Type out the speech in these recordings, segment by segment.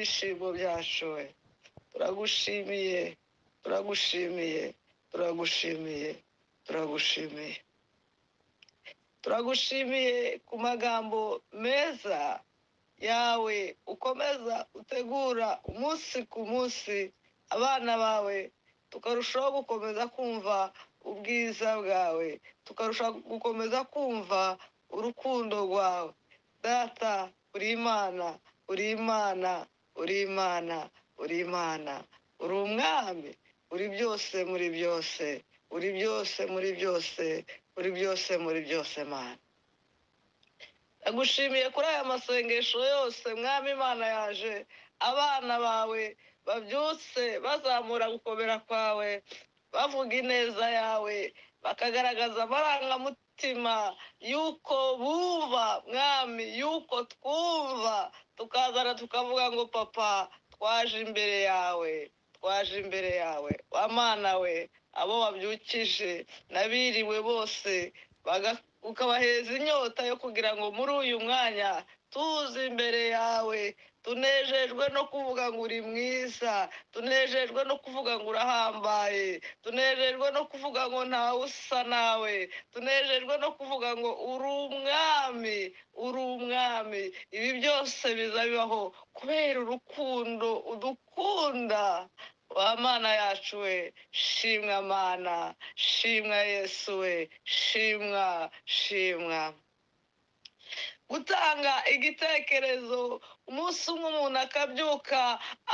byishimo byacu we turagushimiye turagushimiye turagushimiye turagushimiye turagushimiye ku magambo meza yawe ukomeza utegura umunsi ku munsi abana bawe tukarushaho gukomeza kumva ubwiza bwawe tukarushaho gukomeza kumva urukundo rwawe data uri imana uri imana uri imana uri imana uri umwami uri byose muri byose uri byose muri byose uri byose muri byose mana ndagushimiye kuri aya masengesho yose mwami imana yaje abana bawe babyutse bazamura gukomera kwawe bavuga ineza yawe bakagaragaza amarangamutima yuko bumva mwami yuko twumva tukazana tukavuga ngo papa twaje imbere yawe twaje imbere yawe wa mana we abo wabyukije n'abiriwe bose ukabaheza inyota yo kugira ngo muri uyu mwanya tuze imbere yawe tunejejwe no kuvuga ngo uri mwiza tunejejwe no kuvuga ngo urahambaye tunejejwe no kuvuga ngo ntawe usa nawe tunejejwe no kuvuga ngo uri umwami uri umwami ibi byose biza bibaho kubera urukundo udukunda wa mana yacu we shimwa mana shimwa yesu we shimwa shimwa gutanga igitekerezo umunsi umwe umuntu akabyuka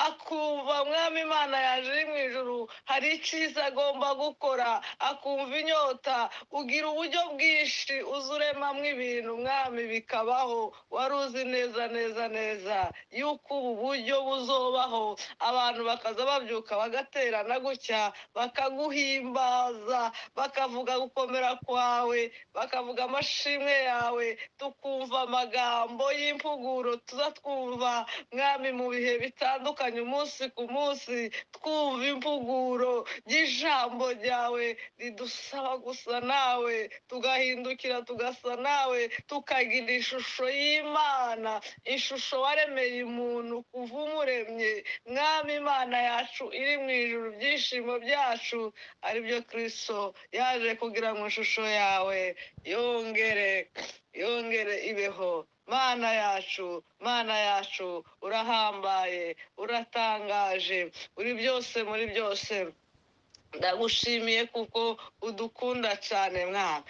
akumva mwami imana yaje iri mu ijuru hari icyiza agomba gukora akumva inyota ugira uburyo bwinshi uza uremamo ibintu mwami bikabaho wari uzi neza neza neza yuko ubu buryo buzobaho abantu bakaza babyuka bagaterana gutya bakaguhimbaza bakavuga gukomera kwawe bakavuga amashimwe yawe tukumva amagambo y'impuguro tuza twumva mwami mu bihe bitandukanye umunsi ku munsi twumva impuguro y'ijambo ryawe ridusaba gusa nawe tugahindukira tugasa nawe tukagira ishusho y'imana ishusho waremeye umuntu kuva umuremye mwami imana yacu iri mu ijuru byishimo byacu aribyo Kristo yaje kugira ngo ishusho yawe yongere ibeho mana yacu urahambaye uratangaje uri byose muri byose ndagushimiye kuko udukunda cyane mwana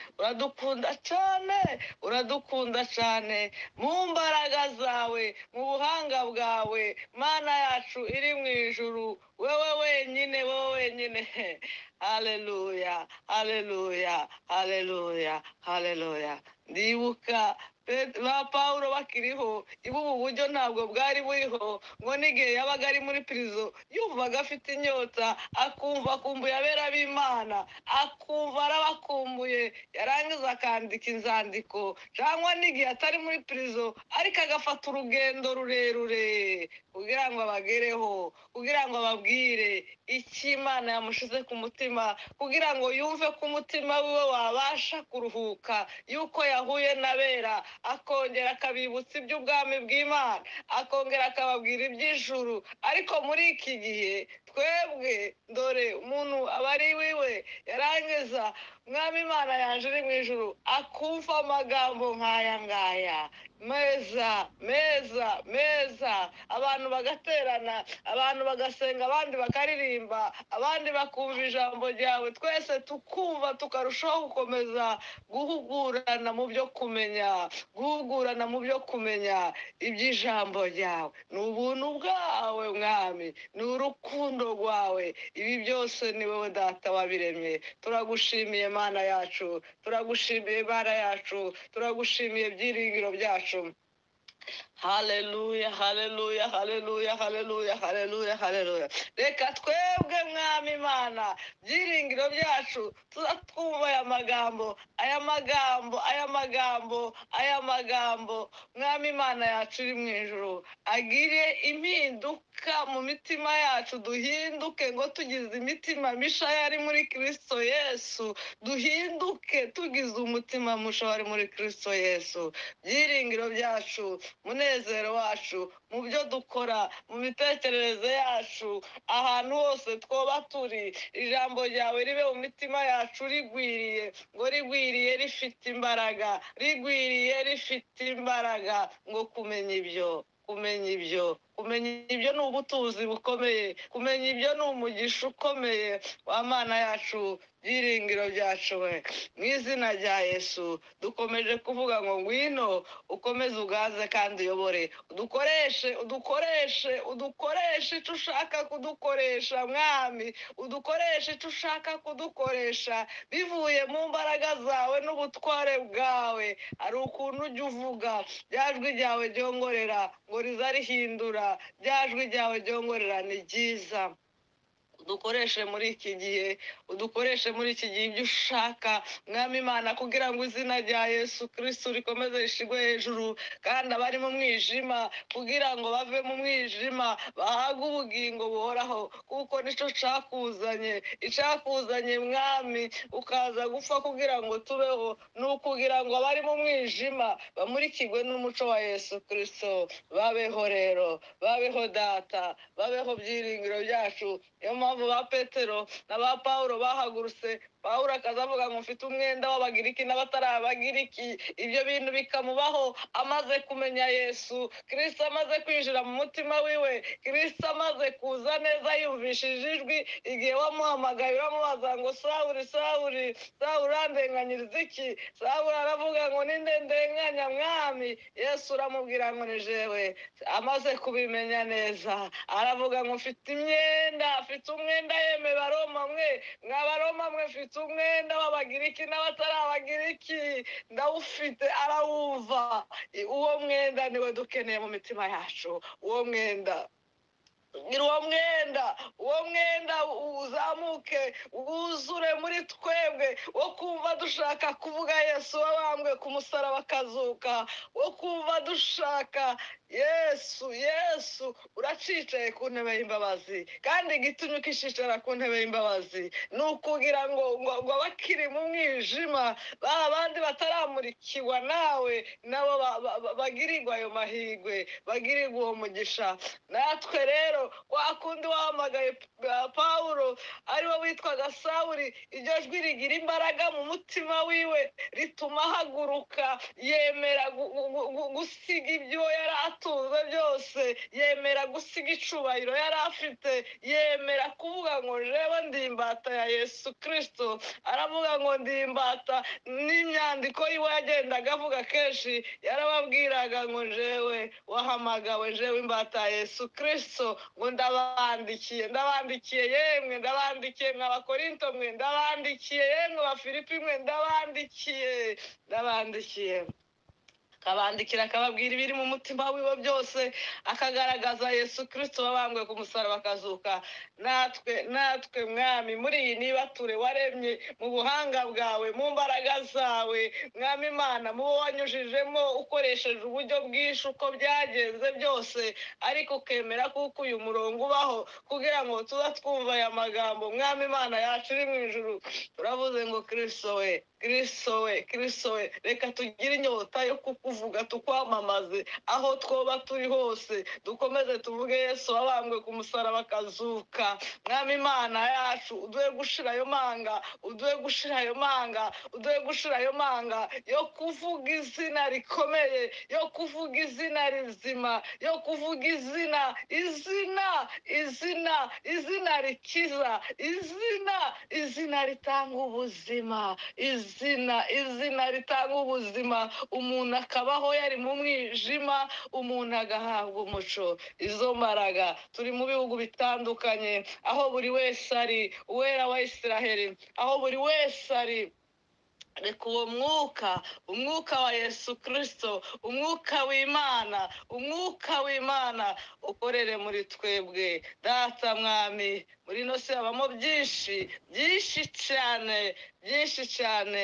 uradukunda cyane mu mbaraga zawe mu buhanga bwawe mana yacu iri mu ijuru wowe wenyine haleluya haleluya haleluya haleluya ndibuka ba Pawulo bakiriho ubu buryo ntabwo bwari buriho ngo n'igihe yabaga ari muri prison yumvaga afite inyota akumva akumbuye abera b'Imana akumva arabakumbuye yarangiza akandika inzandiko cyangwa n'igihe atari muri prison ariko agafata urugendo rurerure kugira ngo abagereho kugira ngo ababwire icyo Imana yamushize ku mutima kugira ngo yumve ko umutima wiwe wabasha kuruhuka yuko yahuye n'abera akongera akabibutsa iby'ubwami bw'Imana akongera akababwira iby'ijuru ariko muri iki gihe twebwe dore umuntu aba ari wiwe yarangiza mwami Imana yaje iri mu ijuru akumva amagambo nk'aya ngaya meza abantu bagaterana abantu bagasenga abandi bakaririmba abandi bakumva ijambo ryawe twese tukumva tukarushaho gukomeza guhugurana mu byo kumenya iby'ijambo ryawe ni ubuntu bwawe mwami ni urukundo rwawe ibi byose ni wowe data wabiremye turagushimiye Mana yacu turagushimiye Mana yacu turagushimiye byiringiro byacu haleluya haleluya haleluya haleluya haleluya haleluya reka twebwe mwami Imana byiringiro byacu tuzatwumva aya magambo mwami Imana yacu iri mu ijuru agire impinduka mu mitima yacu duhinduke ngo tugize imitima misha yari muri Kristo Yesu duhinduke tugize umutima musha wari muri Kristo Yesu byiringiro byacu munezero wacu, mu byo dukora, mu mitekerereze yacu, ahantu hose twoba turi, ijambo ryawe ribe mu mitima yacu rigwiriye, ngo rigwiriye rifite imbaraga, rigwiriye rifite imbaraga, ngo kumenya ibyo, kumenya ibyo, kumenya ibyo ni ubutuzi bukomeye, kumenya ibyo ni umugisha ukomeye. Wa Mana yacu, byiringiro byacu we, mu izina rya Yesu dukomeje kuvuga ngo ngwino ukomeze ugaze kandi uyobore, udukoreshe icyo ushaka kudukoresha mwami, udukoreshe icyo ushaka kudukoresha bivuye mu mbaraga zawe n'ubutware bwawe. Hari ukuntu ujya uvuga, rya jwi ryawe ryongorera ngo riza rihindura, rya jwi ryawe ryongorera ni ryiza. Udukoreshe muri iki gihe, udukoreshe muri iki gihe ibyo ushaka mwami Imana, kugira ngo izina rya Yesu Kristo rikomeze rishigwe hejuru, kandi abari mu mwijima kugira ngo bave mu mwijima bahabwe ubugingo buhoraho, kuko nicyo icakuzanye mwami, ukaza gupfa kugira ngo tubeho, ni ukugira ngo abari mu mwijima bamurikirwe n'umuco wa Yesu Kristo. Babeho rero, babeho data, babeho byiringiro byacu. Niyo mpamvu ba Petero na ba Pawulo bahagurutse, Pawulo akazavuga ngo mfite umwenda w'Abagiriki n'abatari Abagiriki. Ibyo bintu bikamubaho amaze kumenya Yesu Kristo, amaze kwinjira mu mutima wiwe, Kristo amaze kuza neza yumvishije ijwi igihe wamuhamagaye uramubaza ngo Sawuli, Sawuli, Sawuli urandenganyiriza iki? Sawuli aravuga ngo ninde ndenganya mwami? Yesu uramubwira ngo ni jewe. Amaze kubimenya neza aravuga ngo mfite imyenda, mfite umwenda yeme Baroma mwe, mwa Baroma mwe, mfite umwenda w'Abagiriki n'abatari Abagiriki, ndawufite. Arawumva. Uwo mwenda niwe dukeneye mu mitima yacu. Uwo mwenda, uwo mwenda uzamuke wuzure muri twebwe, wo kumva dushaka kuvuga Yesu wabambwe ku musaraba akazuka, wo kumva dushaka Yesu. Yesu uracicaye ku ntebe y'imbabazi, kandi igitumye ukishicara ku ntebe y'imbabazi ni ukugira ngo abakiri mu mwijima, ba bandi bataramurikirwa nawe, nabo bagirirwa ayo mahirwe, bagirirwa uwo mugisha. Natwe rero kwa kundi wahamagaye Pawulo ariwe witwaga Sawuli, iryo jwi rigira imbaraga mu mutima wiwe, rituma ahaguruka, yemera gusiga ibyo yari atunze byose, yemera gusiga icubahiro yari afite, yemera kuvuga ngo jewe ndi imbata ya Yesu Kristo. Aravuga ngo ndi imbata, n'imyandiko yiwe yagendaga avuga kenshi, yarababwiraga ngo jewe wahamagawe, jewe imbata ya Yesu Kristo, ngo ndabandikiye yemwe, ndabandikiye mwa Bakorinto mwe, ndabandikiye yemwe Bafilipi mwe, ndabandikiye. Akabandikira akababwira ibiri mu mutima wiwe byose, akagaragaza Yesu Kristo wabambwe ku musaraba akazuka. Natwe mwami, muri iyi nibature waremye mu buhanga bwawe, mu mbaraga zawe mwami Imana, mu bo wanyujijemo ukoresheje uburyo bwinshi uko byagenze byose, ariko ukemera kuko uyu murongo ubaho kugira ngo tuza twumva aya magambo. Mwami Imana yacu iri mu ijuru, turavuze ngo Kristo we, Kristo we, Kristo we, reka tugire inyota yo kukuvuga, tukwamamaze aho twoba turi hose, dukomeze tuvuge Yesu wabambwe ku musaraba akazuka. Mwami Imana yacu, uduhe gushira ayo manga, uduhe gushira ayo manga, uduhe gushira ayo manga yo kuvuga izina rikomeye, yo kuvuga izina rizima, yo kuvuga izina rikiza, izina ritanga ubuzima, izina ritanga ubuzima, umuntu akabaho yari mu mwijima, umuntu agahabwa umuco. Izo mbaraga turi mu bihugu bitandukanye, aho buri wese ari, uwera wa Isiraheli, aho buri wese ari, reka uwo umwuka wa Yesu Kristo, umwuka w'Imana ukorere muri twebwe data mwami muri ino si habamo byinshi byinshi cyane byinshi cyane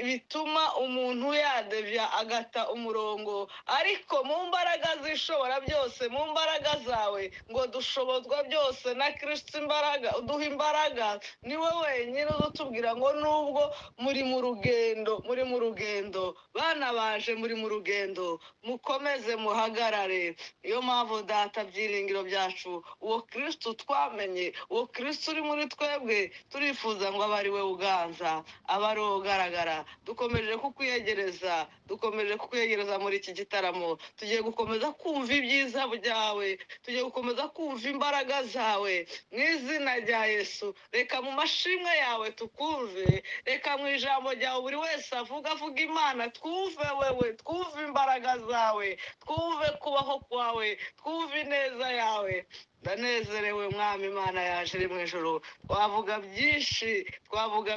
bituma umuntu yadebya agata umurongo ariko mu mbaraga zishobora byose mu mbaraga zawe ngo dushobozwa byose na kirisito imbaraga uduha imbaraga ni wowe wenyine udutubwira ngo nubwo muri mu rugendo bana baje muri mu rugendo mukomeze muhagarare niyo mpamvu data byiringiro byacu uwo kirisito twamenye uwo kirisito uri muri twebwe turifuza ngo abe ari we uganza abe ari we ugaragara dukomeje kukwiyegereza muri iki gitaramo tugiye gukomeza kumva ibyiza byawe tugiye gukomeza kumva imbaraga zawe mu izina rya yesu reka mu mashimwe yawe tukumve reka mu ijambo ryawe buri wese avuga imana twumve wewe twumve imbaraga zawe twumve kubaho kwawe twumve ineza yawe ndanezerewe mwami imana yaje iri mu ijoro twavuga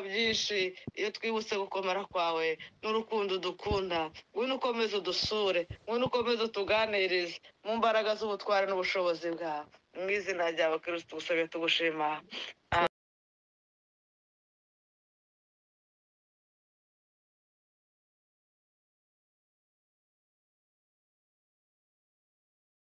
byinshi iyo twibutse gukomera kwawe n'urukundo dukunda ngwino ukomeze udusure ngwino ukomeze utuganirize mu mbaraga z'ubutware n'ubushobozi bwawe mu izina ryawe kirisito usabye tugushima